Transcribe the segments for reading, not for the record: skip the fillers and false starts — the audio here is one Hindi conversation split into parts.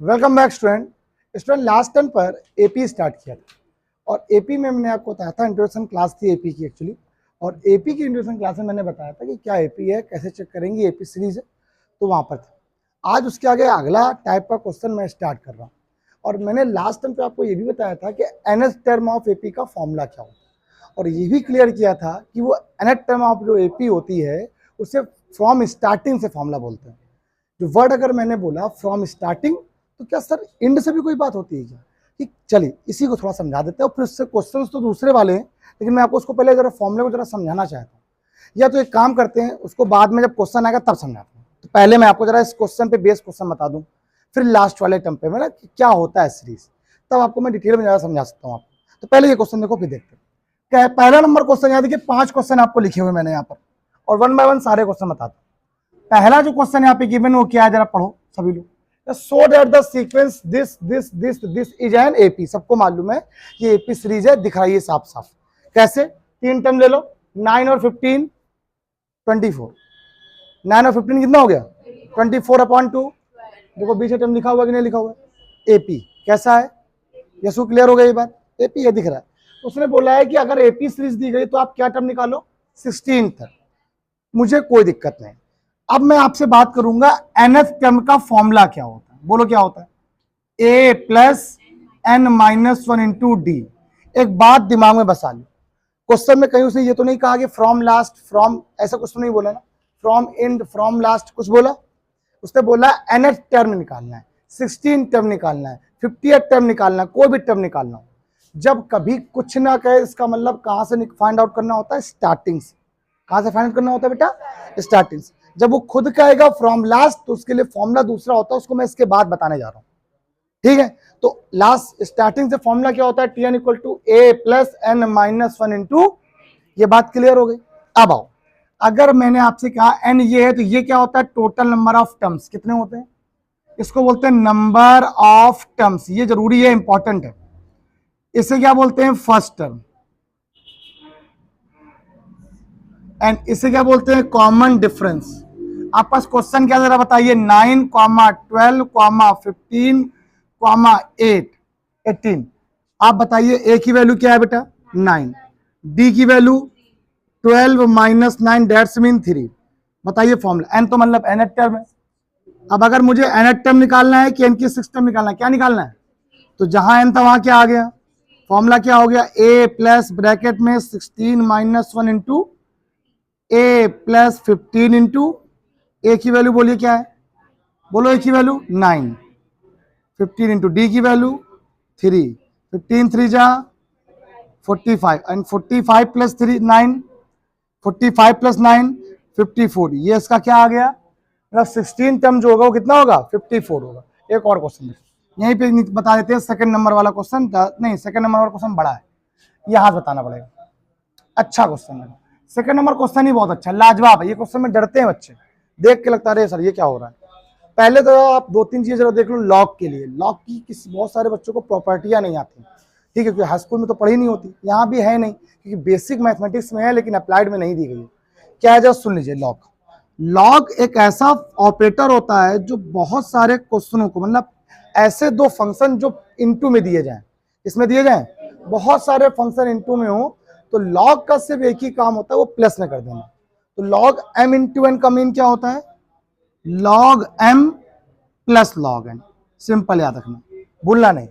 Welcome back student last term पर एपी स्टार्ट किया था और एपी में मैंने आपको बताया था, इंट्रोडक्शन क्लास थी एपी की एक्चुअली। और एपी की इंट्रोडक्शन क्लास में मैंने बताया था कि क्या एपी है, कैसे चेक करेंगे, एपी सीरीज है, तो वहाँ पर था। आज उसके आगे अगला टाइप का क्वेश्चन मैं स्टार्ट कर रहा हूँ। और मैंने लास्ट टाइम पे आपको ये भी बताया था कि nth टर्म ऑफ एपी का फॉर्मूला क्या होता है, और ये भी क्लियर किया था कि वो nth टर्म ऑफ जो एपी होती है उसे फ्रॉम स्टार्टिंग से फॉर्मूला बोलते हैं। जो वर्ड अगर मैंने बोला फ्रॉम स्टार्टिंग, तो क्या सर इंड से भी कोई बात होती है क्या? कि चलिए इसी को थोड़ा समझा देते हैं और फिर उससे क्वेश्चंस तो दूसरे वाले हैं, लेकिन मैं आपको उसको पहले जरा फॉर्मूले को जरा समझाना चाहता हूँ। या तो एक काम करते हैं, उसको बाद में जब क्वेश्चन आएगा तब समझाते हैं। तो पहले मैं आपको जरा इस क्वेश्चन पे बेस क्वेश्चन बता दूं, फिर लास्ट वाले टर्म पे मैं क्या होता है सीरीज, तब आपको मैं डिटेल में ज़्यादा समझा सकता हूँ आपको। तो पहले ये क्वेश्चन देखो, फिर देखते हैं क्या है। पहला नंबर क्वेश्चन, यहाँ देखिए 5 क्वेश्चन आपको लिखे हुए मैंने यहाँ पर, और 1 बाय 1 सारे क्वेश्चन बताता हूँ। पहला जो क्वेश्चन यहाँ पे गिवन वो क्या है, जरा पढ़ो सभी लोग। So that the sequence this is an AP, सबको मालूम है ये एपी सीरीज है, दिखाइए साफ साफ कैसे। 3 टर्म ले लो, 9 और 15 24, 9 और 15 कितना हो गया 24/2। देखो बीच में टर्म लिखा हुआ कि नहीं लिखा हुआ, एपी कैसा है, यशु क्लियर हो गई बात, एपी है दिख रहा है। उसने बोला है कि अगर एपी सीरीज दी गई तो आप क्या टर्म निकालो, 16 तक, मुझे कोई दिक्कत नहीं। अब मैं आपसे बात करूंगा nth टर्म का फॉर्मूला क्या होता है, बोलो क्या होता है, a plus n minus 1 into D. एक बात दिमाग में बसा लो, क्वेश्चन में कहीं उसने ये तो नहीं कहा कि फ्रॉम लास्ट, फ्रॉम ऐसा कुछ तो नहीं बोला ना, फ्रॉम एंड, फ्रॉम लास्ट कुछ बोला? उसने बोला nth टर्म निकालना है, 16 टर्म निकालना है, 50th टर्म निकालना है, कोई भी टर्म निकालना हो। जब कभी कुछ ना कहे इसका मतलब कहां से फाइंड आउट करना होता है, स्टार्टिंग से। कहां से फाइंड आउट करना होता है बेटा, स्टार्टिंग से। जब वो खुद कहेगा फ्रॉम लास्ट, तो उसके लिए फॉर्मूला दूसरा होता है, उसको मैं इसके बाद बताने जा रहा हूं, ठीक है। तो लास्ट स्टार्टिंग से फॉर्मूला क्या होता है, Tn equal to a plus n minus 1 into, ये बात क्लियर हो गई। अब आओ, अगर मैंने आपसे कहा n ये है, तो ये क्या होता है, टोटल नंबर ऑफ टर्म्स कितने होते हैं, इसको बोलते हैं नंबर ऑफ टर्म्स। ये जरूरी है, इंपॉर्टेंट है। इसे क्या बोलते हैं, फर्स्ट टर्म, एंड इसे क्या बोलते हैं, कॉमन डिफरेंस। आपके पास क्वेश्चन क्या जरा बताइए, 9, 12, 15, 8, 18। आप बताइए ए की वैल्यू क्या है बेटा, 9, डी की वैल्यू 12 माइनस 9 डेट्स मीन 3। बताइए फॉर्मूला, एन तो मतलब एन टर्म है। अब अगर मुझे एन टर्म निकालना है कि एन की 6 टर्म निकालना है, क्या निकालना है, तो जहां एन था वहां क्या आ गया, फॉर्मूला क्या हो गया, ए प्लस ब्रैकेट में 16 minus 1 into A plus 15 into a की वैल्यू बोलिए क्या है, बोलो ए की वैल्यू 9, 15 इंटू डी की वैल्यू 3, 15 3 जा 45, एंड 45 प्लस 3 9, 45 प्लस 9 54। ये इसका क्या आ गया, मतलब 16 टर्म जो होगा वो कितना होगा, 54 होगा। एक और क्वेश्चन यहीं पे बता देते हैं, सेकंड नंबर वाला क्वेश्चन नहीं, सेकंड नंबर वाला क्वेश्चन बड़ा है, ये हाथ बताना पड़ेगा। अच्छा क्वेश्चन है, सेकंड नंबर क्वेश्चन ही बहुत अच्छा, लाजवाब है ये क्वेश्चन में। डरते हैं बच्चे, देख के लगता है सर ये क्या हो रहा है। पहले तो आप 2-3 चीजें जरा देख लो। लॉग के लिए, लॉग की किसी बहुत सारे बच्चों को प्रॉपर्टियां नहीं आती, ठीक है, क्योंकि हाई स्कूल में तो पढ़ी नहीं होती, यहाँ भी है नहीं, क्योंकि बेसिक मैथमेटिक्स में है लेकिन अप्लाइड में नहीं दी गई है। क्या है, जरा सुन लीजिए। लॉग, लॉग एक ऐसा ऑपरेटर होता है जो बहुत सारे क्वेश्चनों को, मतलब ऐसे दो फंक्शन जो इनटू में दिए जाएं, इसमें दिए जाएं, बहुत सारे फंक्शन इनटू में हो, तो लॉग का सिर्फ एक ही काम होता है, वो प्लस में कर देना। तो लॉग m इंटू एन का मीन क्या होता है, log m plus log n। Simple याद रखना, भूलना नहीं।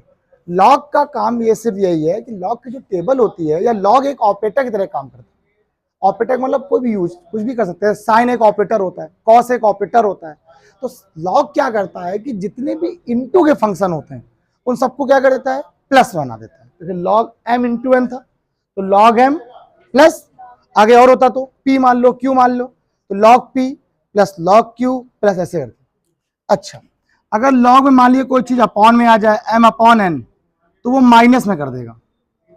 लॉग का काम ये सिर्फ यही है कि लॉग की जो टेबल होती है, या लॉग एक ऑपरेटर की तरह काम करता है। ऑपरेटर मतलब कोई भी यूज कुछ भी कर सकते हैं, साइन एक ऑपरेटर होता है, कॉस एक ऑपरेटर होता है। तो लॉग क्या करता है कि जितने भी इनटू के फंक्शन होते हैं उन सबको क्या कर देता है, प्लस बना देता है। जैसे लॉग m इंटू एन था, तो लॉग m प्लस, आगे और होता तो p मान लो, q मान लो, तो log p plus log q plus ऐसे करके। अच्छा, अगर लॉग में मान लिया कोई चीज अपॉन में आ जाए, m अपॉन n, तो वो माइनस में कर देगा,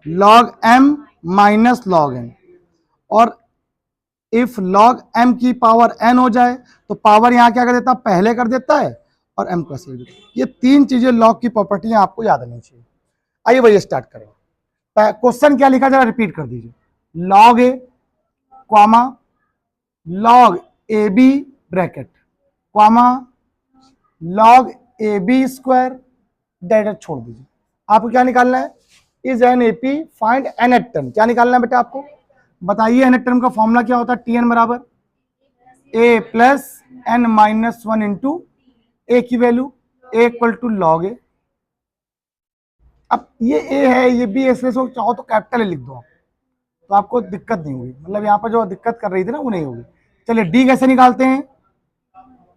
log m minus log n। और इफ लॉग m की पावर n हो जाए, तो पावर यहां क्या कर देता है, पहले कर देता है, और m प्लस कर देता है। ये 3 चीजें लॉग की प्रॉपर्टियां आपको याद रहनी चाहिए। आइए वही स्टार्ट करें। क्वेश्चन क्या लिखा, जरा रिपीट कर दीजिए, log a comma log A b bracket comma log A b square, direct छोड़ दीजिए। आपको क्या निकालना है, is an AP find nth term. क्या निकालना है बेटा आपको, बताइए एन एट टर्म का फॉर्मूला क्या होता है, टी एन बराबर a plus n minus one into a की value a equal to log a. अब ये ए है, ये बी, ऐसे चाहो तो कैपिटल ए लिख दो आप, तो आपको दिक्कत नहीं होगी, मतलब यहाँ पर जो दिक्कत कर रही थी ना वो नहीं होगी। चलिए डी कैसे निकालते हैं,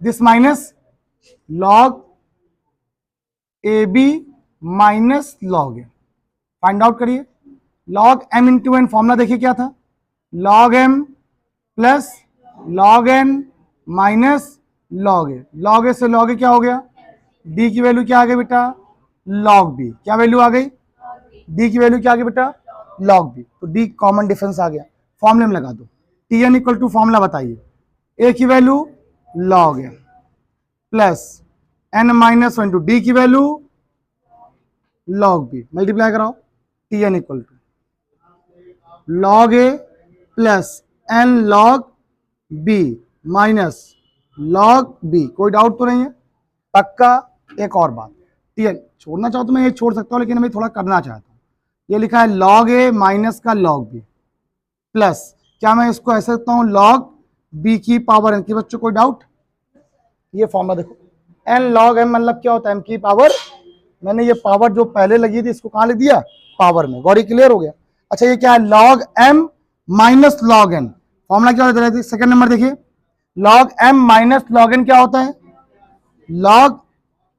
this minus log A b minus log a, find out करिए। Log m into n, formula देखिए क्या था, log m plus log n minus log a. Log a से लॉग ए क्या हो गया, डी की वैल्यू क्या आ गई बेटा, लॉग बी। क्या वैल्यू आ गई, डी की वैल्यू क्या आ गई बेटा, लॉग बी। तो डी कॉमन डिफरेंस आ गया, फॉर्मूले में लगा दो। T N equal to formula बताइए, ए की value log a plus n minus one to d की वैल्यू लॉग बी, मल्टीप्लाई कराओ। T N equal to log a plus n log b minus log b. कोई डाउट तो नहीं है, पक्का। एक और बात, टी एन छोड़ना चाहो तो मैं ये छोड़ सकता हूं, लेकिन मैं थोड़ा करना चाहता हूं। ये लिखा है लॉग ए माइनस का लॉग बी प्लस, क्या मैं इसको ऐसे सकता हूं, लॉग बी की पावर एन की। बच्चों कोई डाउट, ये फॉर्मूला देखो, एन लॉग एम मतलब क्या होता है, एम की पावर। मैंने ये पावर जो पहले लगी थी इसको कहां लिख दिया, पावर में। गौरी क्लियर हो गया। अच्छा ये क्या है, log M minus log N, formula क्या होता है, सेकंड नंबर देखिए, log M minus log N क्या होता है, log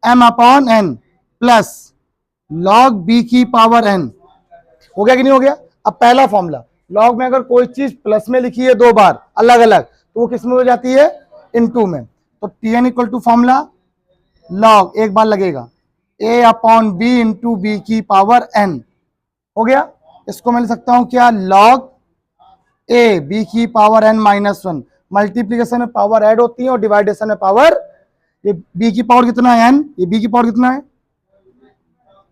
M upon N plus log B की पावर एन। हो गया कि नहीं हो गया। अब पहला फॉर्मूला, लॉग में अगर कोई चीज प्लस में लिखी है दो बार अलग अलग, तो वो किस में हो जाती है, इनटू में। तो T N equal to formula log एक बार लगेगा A upon B into B की पावर एन। हो गया। इसको मैं लिख सकता हूं क्या, लॉग ए बी की power N minus one. Multiplication में पावर ऐड होती है और डिवाइडेशन में पावर, ये बी की पावर कितना है एन, ये बी की पावर कितना है,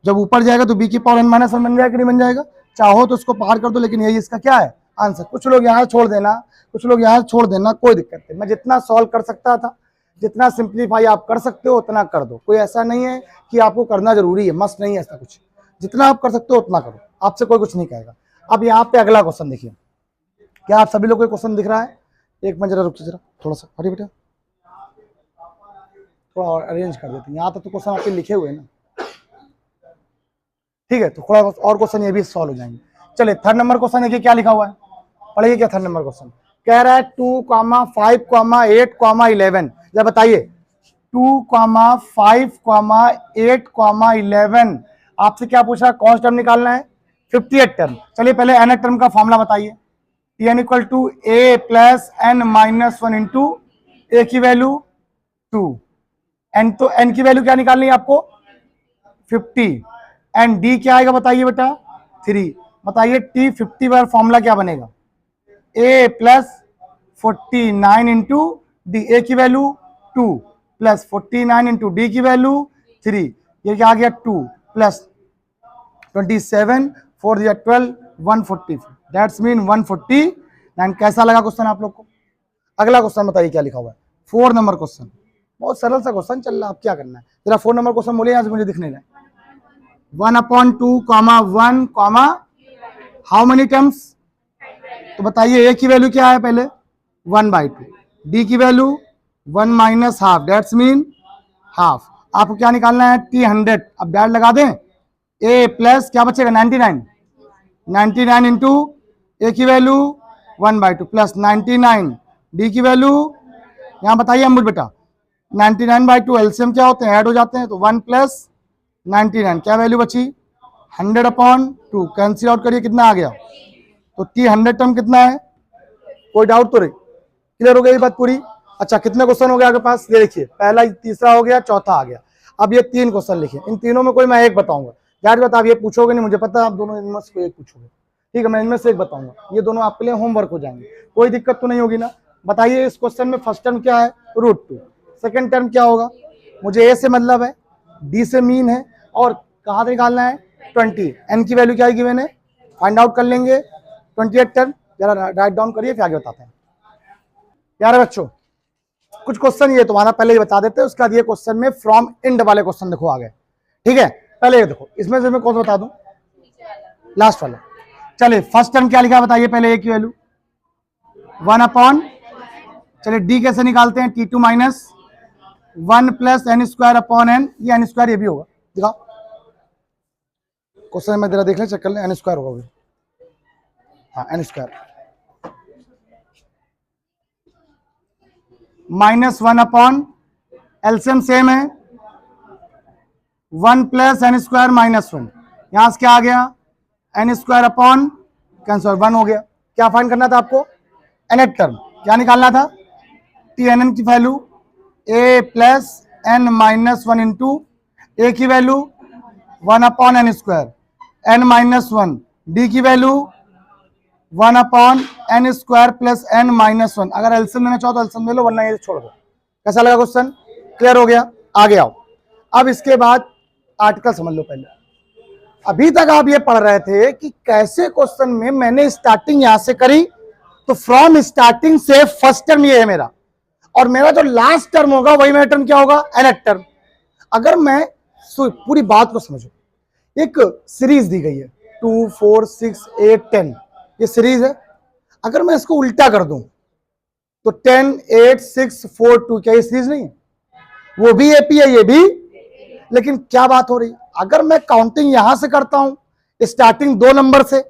जब ऊपर जाएगा तो बी की पावर एन माइनस वन बन जाएगा कि नहीं बन जाएगा। चाहो तो इसको पार कर दो, लेकिन यही इसका क्या है आंसर। कुछ लोग यहाँ छोड़ देना, कुछ लोग यहाँ छोड़ देना, कोई दिक्कत नहीं। मैं जितना सॉल्व कर सकता था, जितना सिंप्लीफाई आप कर सकते हो उतना कर दो। कोई ऐसा नहीं है कि आपको करना जरूरी है, मस्ट नहीं है ऐसा कुछ। जितना आप कर सकते हो उतना करो, आपसे कोई कुछ नहीं कहेगा। अब यहाँ पे अगला क्वेश्चन देखिए, क्या आप सभी लोग को क्वेश्चन दिख रहा है, एक मिनट जरा रुकिए, जरा थोड़ा सा हटिए बेटा, थोड़ा और अरेंज कर देते हैं। यहाँ तक तो क्वेश्चन आपके लिखे हुए हैं ना, ठीक है। तो थोड़ा और क्वेश्चन ये भी सॉल्व हो जाएंगे। चलिए थर्ड नंबर क्वेश्चन देखिए क्या लिखा हुआ है, पढ़िए क्या थर्ड नंबर क्वेश्चन कह रहा है। 2, 5, 8, 11। जब बताइए 2, 5, 8, 11 आपसे क्या पूछा, कौन सा टर्म निकालना है, 58 टर्म। चलिए पहले एन टर्म का फॉर्मूला बताइए, T N equal to a plus n minus one into a की वैल्यू 2, एन तो एन की वैल्यू क्या निकालनी है आपको 50, एंड डी क्या आएगा बताइए बेटा 3। बताइए टी 50 बार फॉर्मूला क्या बनेगा, ए प्लस 49 इंटू डी, ए की वैल्यू 2 प्लस 49 इंटू डी की वैल्यू 3। ये क्या आ गया 2 प्लस 27, 4 दिया 12, 144, दैट्स मीन 149। कैसा लगा क्वेश्चन आप लोग को। अगला क्वेश्चन बताइए क्या लिखा हुआ है, 4 नंबर क्वेश्चन। बहुत सरल सा क्वेश्चन चल रहा है, आप क्या करना है जरा 4 नंबर क्वेश्चन बोलिए, यहाँ से मुझे दिखने लगे। 1/2, 1, हाउ मेनी टर्म्स। तो बताइए ए की वैल्यू क्या है पहले 1/2, डी की value 1 minus half, that's mean half. आपको क्या निकालना है टी 100। अब डैट लगा दें, ए प्लस क्या बचेगा 99 इंटू ए की वैल्यू 1/2 प्लस 99 डी की वैल्यू, यहाँ बताइए अमृत बेटा 99/2 एलसीएम क्या होते हैं, ऐड हो जाते हैं, तो 1 प्लस 99 क्या वैल्यू बची 100/2। कैंसिल आउट करिए कितना आ गया, तो टी 100 टर्म कितना है, कोई डाउट तो नहीं, क्लियर हो गई बात पूरी। अच्छा कितने क्वेश्चन हो गया आपके पास, ये देखिए पहला तीसरा हो गया, चौथा आ गया। अब ये 3 क्वेश्चन लिखे, इन तीनों में कोई मैं एक बताऊंगा। यार बता, आप ये पूछोगे नहीं मुझे पता, आप दोनों इनमें से कोई एक पूछोगे, ठीक है। मैं इनमें से एक बताऊंगा, ये दोनों आपके लिए होमवर्क हो जाएंगे, कोई दिक्कत तो नहीं होगी ना। बताइए इस क्वेश्चन में फर्स्ट टर्म क्या है √2, सेकंड टर्म क्या होगा, मुझे ए से मतलब है, डी से मीन है, और कहाँ से निकालना है 20, एन की वैल्यू क्या है गिवन है, फाइंड आउट कर लेंगे 28 टर्म। जरा राइट डाउन करिए फिर आगे बताते हैं। प्यारे बच्चों कुछ क्वेश्चन ये तुम्हारा पहले ही बता देते हैं, उसके बाद ये क्वेश्चन में फ्रॉम इंड वाले क्वेश्चन देखो आगे, ठीक है। पहले ये देखो, इसमें से मैं कौन सा बता दूं, लास्ट वाला। चलिए फर्स्ट टर्म क्या लिखा बताइए पहले, ए की वैल्यू 1 अपॉन, चलिए डी कैसे निकालते हैं, T2 minus 1 plus N square upon N, ये एन स्क्वायर ये भी होगा, दिखाओ क्वेश्चन में जरा देख लें, चेक कर लें, एन स्क्वायर होगा, हाँ N square minus 1 upon, LCM same है, 1 प्लस एन स्क्वायर माइनस 1, यहां से क्या आ गया, एन स्क्वायर अपॉन कैंसर 1 हो गया। क्या फाइंड करना था आपको, nth टर्म, क्या निकालना था, TNN की value a plus n minus 1 into a की value 1 upon n square, n minus 1, d की value 1 upon n square plus n minus 1। अगर एलसीएम लेना चाहो तो एलसीएम ले लो, वरना ये छोड़ दो। कैसा लगा क्वेश्चन, क्लियर हो गया, आगे आओ। अब इसके बाद आर्टिकल समझ लो पहले। अभी तक आप ये पढ़ रहे थे कि कैसे क्वेश्चन में मैंने स्टार्टिंग यहां से करी, तो फ्रॉम स्टार्टिंग से फर्स्ट टर्म ये है मेरा, और मेरा जो लास्ट टर्म होगा वही मेरा टर्म क्या होगा, nth टर्म। अगर मैं पूरी बात को समझो, एक सीरीज दी गई है 2 4 6 8 10, ये सीरीज है। अगर मैं इसको उल्टा कर दूं तो 10 8 6 4 2, क्या ये सीरीज नहीं है, वो भी एपी है ये भी, लेकिन क्या बात हो रही, अगर मैं काउंटिंग यहां से करता हूं स्टार्टिंग 2 नंबर से,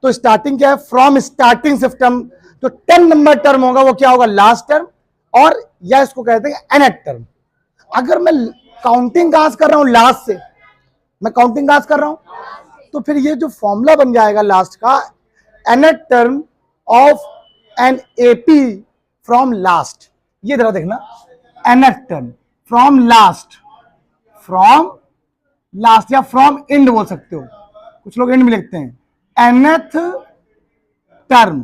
तो स्टार्टिंग क्या है, फ्रॉम स्टार्टिंग से टर्म, तो 10 नंबर टर्म होगा वो क्या होगा, लास्ट टर्म, और या इसको कहते हैं nth टर्म। अगर मैं काउंटिंग कहां से कर रहा हूं, लास्ट से, मैं काउंटिंग कहां से कर रहा हूं, तो फिर ये जो फॉर्मूला बन जाएगा लास्ट का, nth term of an AP from last, ये जरा देखना, nth term from last, from last या फ्रॉम एंड बोल सकते हो, कुछ लोग एंड में लिखते हैं, nth टर्म।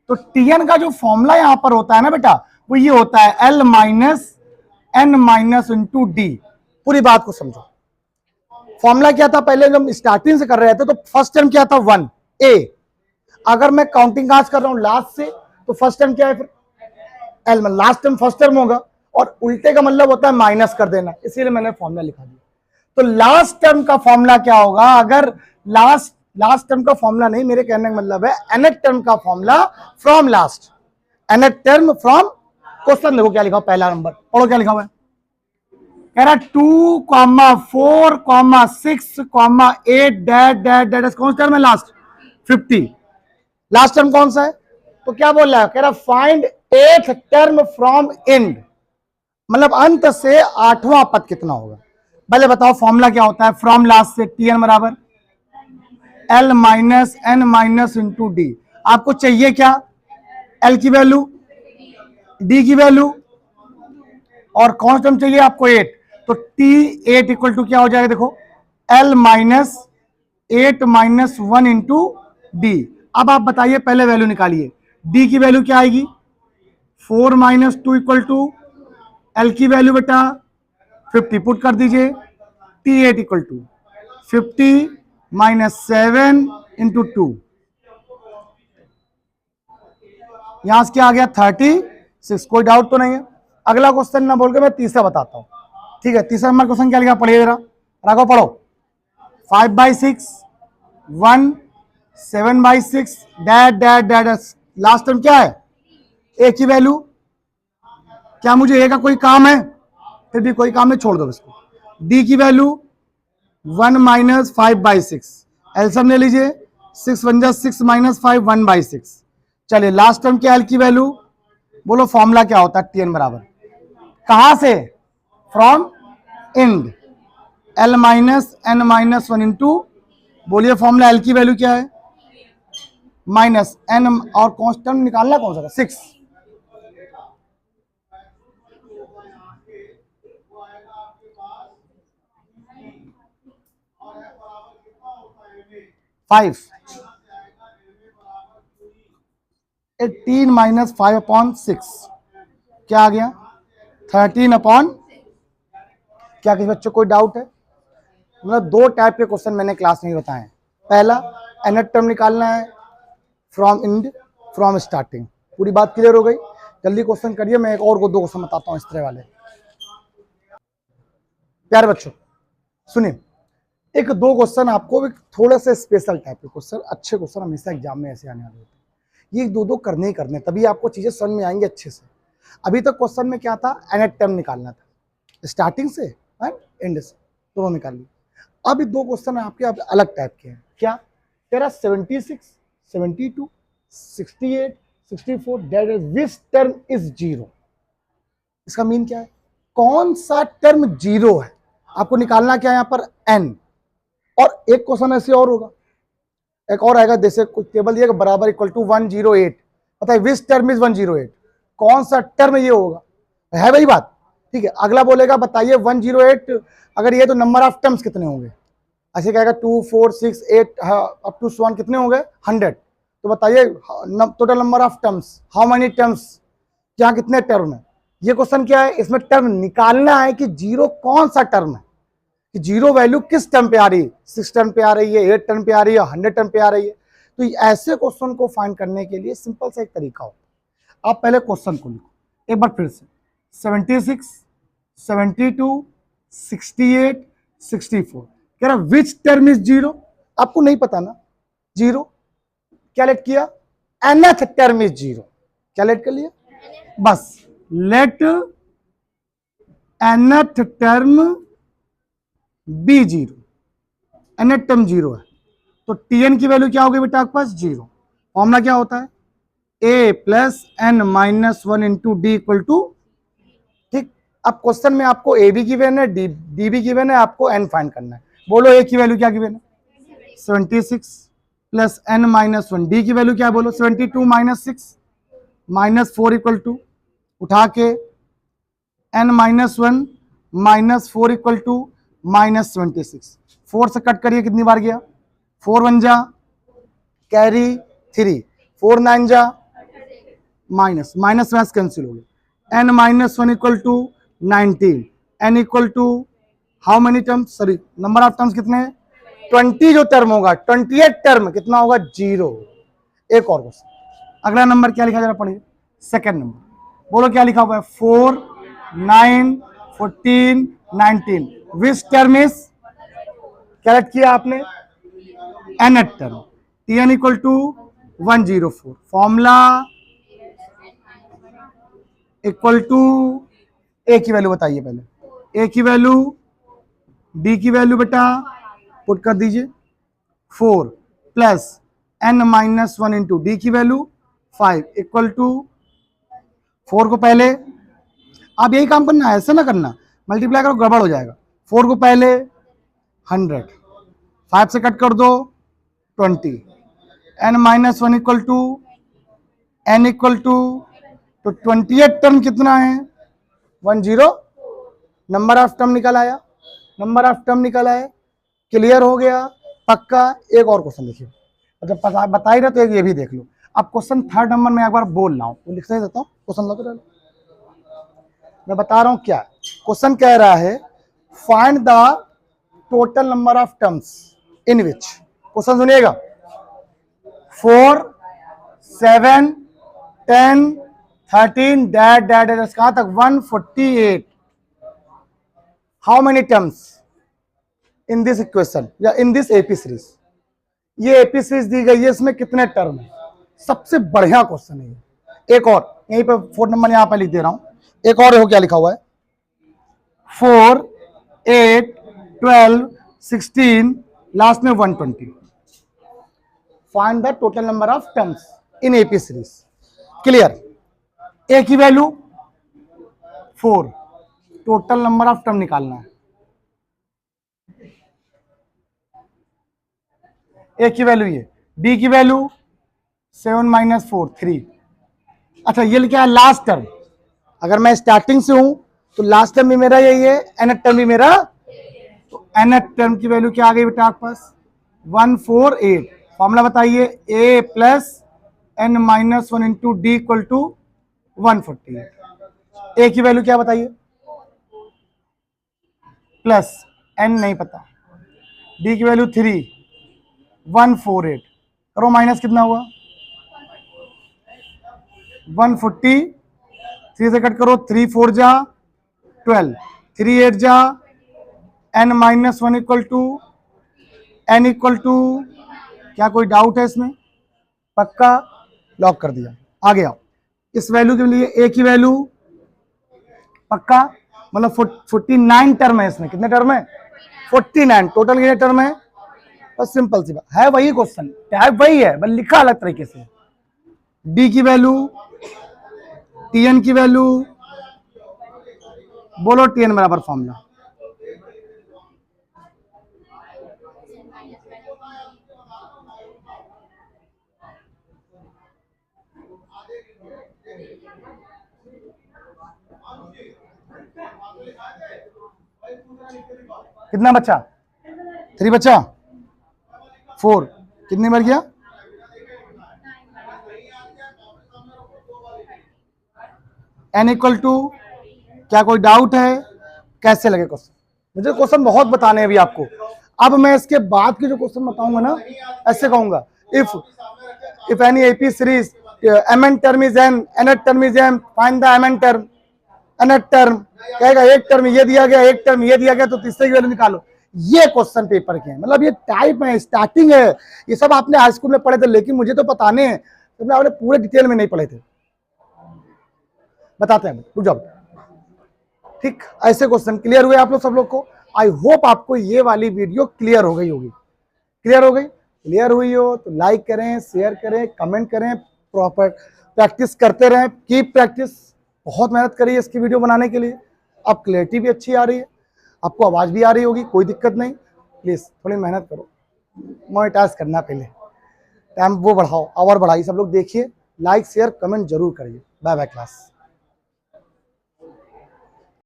तो टीएन का जो फॉर्मूला यहां पर होता है ना बेटा, वो ये होता है L minus N minus into D. पूरी बात को समझो, फॉर्मूला क्या था, पहले जब स्टार्टिंग से कर रहे थे तो फर्स्ट टर्म क्या था 1 a, अगर मैं काउंटिंग कहां से कर रहा हूं, लास्ट से, तो फर्स्ट टर्म क्या है फिर L, last term first term होगा, और उल्टे का मतलब होता है माइनस कर देना, इसीलिए मैंने फॉर्मूला लिखा दिया। तो लास्ट टर्म का फॉर्मूला क्या होगा, अगर लास्ट टर्म का फॉर्मूला नहीं, मेरे कहने का मतलब है nth टर्म का formula from last, nth term from, question देखो क्या लिखा, पहला नंबर पढ़ो क्या लिखा हुआ है, कह रहा 2, 4, 6, 8 डैश डैश डैश, कौन सा टर्म है लास्ट, 50, लास्ट टर्म कौन सा है, तो क्या बोल रहा है, कह रहा find 8th term from and, मतलब अंत से 8वां पद कितना होगा। पहले बताओ फॉर्मूला क्या होता है, फ्रॉम लास्ट से टीएन बराबर L minus N minus into D. आपको चाहिए क्या, L की वैल्यू, D की वैल्यू, और कौन सा टर्म चाहिए आपको 8, तो T8 इक्वल टू क्या हो जाएगा, देखो L minus 8 minus 1 into D. अब आप बताइए, पहले वैल्यू निकालिए, D की वैल्यू क्या आएगी, 4 माइनस 2 इक्वल टू L की वैल्यू बेटा 50, पुट कर दीजिए, T8 equal to 50 minus 7 into 2, यहां से क्या आ गया 36, कोई डाउट तो नहीं है। अगला क्वेश्चन ना बोल के मैं तीसरा बताता हूं, ठीक है। तीसरा नंबर क्वेश्चन क्या लिखा, पढ़िए जरा, राघव पढ़ो, 5/6 1 7/6 dash dash dash, last term क्या है, ए की वैल्यू, क्या मुझे ए का कोई काम है, फिर भी कोई काम नहीं, छोड़ दो इसको। डी की वैल्यू 1 माइनस 5/6, एलसीएम ले लीजिए, 6 1 जा 6 माइनस 5 1/6। चलिए लास्ट टर्म क्या, एल की वैल्यू, बोलो फॉर्मूला क्या होता है, टीएन बराबर कहां से, from end, L minus N minus 1 into, बोलिए फॉर्मूला एल की वैल्यू क्या है, माइनस एन, और कांस्टेंट निकालना कौन सा, 6, 5, 18 माइनस 5 अपॉन 6, क्या आ गया 13 अपॉन, क्या किसी बच्चों को कोई डाउट है, मतलब 2 टाइप के क्वेश्चन मैंने क्लास में बताए। पहला nth टर्म निकालना है फ्रॉम एंड, फ्रॉम स्टार्टिंग, पूरी बात क्लियर हो गई। जल्दी क्वेश्चन करिए, मैं एक और को 2 क्वेश्चन बताता हूँ इस तरह वाले। प्यारे बच्चों सुनिए, एक 2 क्वेश्चन आपको, एक थोड़ा सा स्पेशल टाइप के क्वेश्चन, अच्छे क्वेश्चन हमेशा एग्जाम में ऐसे आने वाले होते हैं। ये 2 करने ही करने, तभी आपको चीजें समझ में आएंगी अच्छे से। अभी तक क्वेश्चन में क्या था, एनेट टर्म निकालना था, स्टार्टिंग से एंड एंड से दोनों निकाल लिए। अब 2 क्वेश्चन आपके अलग टाइप के हैं। क्या कह रहा, 76, 72, 68, 64 that is which term is zero. इसका मीन क्या है, कौन सा टर्म जीरो है, आपको निकालना क्या है यहाँ पर n। और एक क्वेश्चन ऐसे और होगा, एक और आएगा, जैसे कुछ टेबल दिएगा बराबर इक्वल टू 108, पता है विच टर्म इज 108, कौन सा टर्म ये होगा, है वही बात। ठीक है, अगला बोलेगा बताइए 108 अगर ये तो नंबर ऑफ टर्म्स कितने होंगे, ऐसे कहेगा 2 4 6 8 अप टू 1 कितने होंगे 100, तो बताइए total number of terms, how many terms, क्या कितने टर्म है। ये क्वेश्चन क्या है, इसमें टर्म निकालना है कि जीरो कौन सा टर्म है, कि जीरो वैल्यू किस टर्म पे आ रही है, 6 टर्म पे आ रही है, 8 टर्म पे आ रही है, 100 टर्म पे आ रही है। तो ऐसे क्वेश्चन को फाइंड करने के लिए सिंपल सा एक तरीका हो, आप पहले क्वेश्चन को लिखो एक बार फिर से, 76, 72, 68, 64 कह रहा विच टर्म इज जीरो, आपको नहीं पता ना जीरो, क्या लेट किया, nth टर्म इज जीरो, क्या लेट कर लिया, बस let nth term be zero, nth term zero है, तो tn की वैल्यू क्या होगी बेटा आपके पास जीरो। फॉर्मूला क्या होता है, a plus n minus 1 into D equal to, ठीक। अब क्वेश्चन में आपको a भी गिवन है, d भी गिवन है, आपको n फाइंड करना है। बोलो a की वैल्यू क्या गिवन है 76 प्लस n माइनस 1, डी की वैल्यू क्या है बोलो 72 माइनस 6 माइनस 4 इक्वल टू, उठा के n minus 1 minus 4 equal to minus 26, 4 से कट करिए कितनी बार गया, 4 1 जा कैरी 3, 4 9 जा माइनस माइनस माइनस कैंसिल हो गया, n minus 1 equal to 19, n equal to how many terms, sorry number of terms कितने हैं 20, जो टर्म होगा 28 टर्म कितना होगा जीरो। एक और क्वेश्चन, अगला नंबर क्या लिखा जरा पढ़िए, सेकंड नंबर बोलो क्या लिखा हुआ है 4 9 14 19 विच टर्म इज, क्या रट किया आपने nth term, tn equal to 104, formula equal to a की वैल्यू बताइए पहले, a की वैल्यू, d की वैल्यू बेटा पुट कर दीजिए 4 plus n minus 1 into D की वैल्यू 5 इक्वल टू, 4 को पहले, आप यही काम करना है, ऐसे ना करना मल्टीप्लाई करो गड़बड़ हो जाएगा, 4 को पहले 100, 5 से कट कर दो 20, n minus 1 equal to n equal to, तो 28 टर्म कितना है 10, नंबर ऑफ टर्म निकल आया, नंबर ऑफ टर्म निकल आए, क्लियर हो गया पक्का। एक और क्वेश्चन देखिए, जब बता ही रहे तो एक ये भी देख लो। अब क्वेश्चन थर्ड नंबर में एक बार बोल रहा हूँ, तो लिख देता हूँ क्वेश्चन, लो तो मैं बता रहा हूँ क्या क्वेश्चन कह रहा है, find the total number of terms in which, question सुनिएगा 4 7 10 13 डैट डैट डैट कहां तक 148, how many terms in this equation या इन दिस एपी सीरीज, ये एपी सीरीज दी गई है, इसमें कितने टर्म है, सबसे बढ़िया क्वेश्चन है ये। एक और यहीं पे 4 नंबर यहां पे लिख दे रहा हूं, एक और देखो क्या लिखा हुआ है 4 8 12 16 लास्ट में 120, find the total number of terms in AP series, clear. A की value 4, total number of term निकालना है, ए की वैल्यू ये, बी की वैल्यू 7 माइनस 4 3, अच्छा ये क्या है लास्ट टर्म, अगर मैं स्टार्टिंग से हूं तो लास्ट टर्म भी मेरा यही है, nth टर्म भी मेरा, तो nth टर्म की वैल्यू क्या आ गई बेटा आपके पास 148, फॉर्मूला बताइए a plus n minus 1 into D equal to 148, a की वैल्यू क्या बताइए प्लस n नहीं पता, d की वैल्यू 3 148, करो माइनस कितना हुआ 148, 3 से कट करो, 3 4 जा 12, 3 8 जा n-1 equal to n equal to, क्या कोई डाउट है इसमें? पक्का, लॉक कर दिया। आगे आओ, इस वैल्यू के लिए a की वैल्यू पक्का, मतलब 49 टर्म है इसमें। कितने टर्म है? 49। टोटल कितने टर्म है? बस सिंपल सी बात है, वही क्वेश्चन, टाइप वही है, बस लिखा अलग तरीके से। d की वैल्यू, tn की वैल्यू, बोलो tn बराबर फॉर्मूला। कितना बचा? 3 बचा, 4, कितने बार गया? n इक्वल टू, क्या कोई डाउट है? कैसे लगे क्वेश्चन? मुझे क्वेश्चन बहुत बताने हैं अभी आपको। अब मैं इसके बाद के जो क्वेश्चन बताऊंगा ना, ऐसे कहूंगा, if any AP series mn term is n, nth term is m, find the mn term, nth term, कहेगा एक टर्म ये दिया गया, एक टर्म ये दिया गया, तो तीसरे की वैल्यू निकालो। ये क्वेश्चन पेपर के हैं, मतलब ये टाइप है, स्टार्टिंग है, ये सब आपने हाई स्कूल में पढ़े थे, लेकिन मुझे तो बताने हैं, तो आपने पूरे डिटेल में नहीं पढ़े थे। बताते हैं, रुक जाओ। ठीक, ऐसे क्वेश्चन क्लियर हुए आप लोग सब लोग को? आई होप आपको ये वाली वीडियो क्लियर हो गई होगी। क्लियर हो गई? क्लियर हुई हो तो लाइक करें, शेयर करें, कमेंट करें, प्रॉपर प्रैक्टिस करते रहें, कीप प्रैक्टिस। बहुत मेहनत करिए इसकी वीडियो बनाने के लिए। अब क्लैरिटी भी अच्छी आ रही है, आपको आवाज भी आ रही होगी, कोई दिक्कत नहीं। प्लीज थोड़ी मेहनत करो, मोनेटाइज करना, पहले टाइम वो बढ़ाओ, आवर बढ़ाइए। सब लोग देखिए, लाइक शेयर कमेंट जरूर करिए। Bye bye class.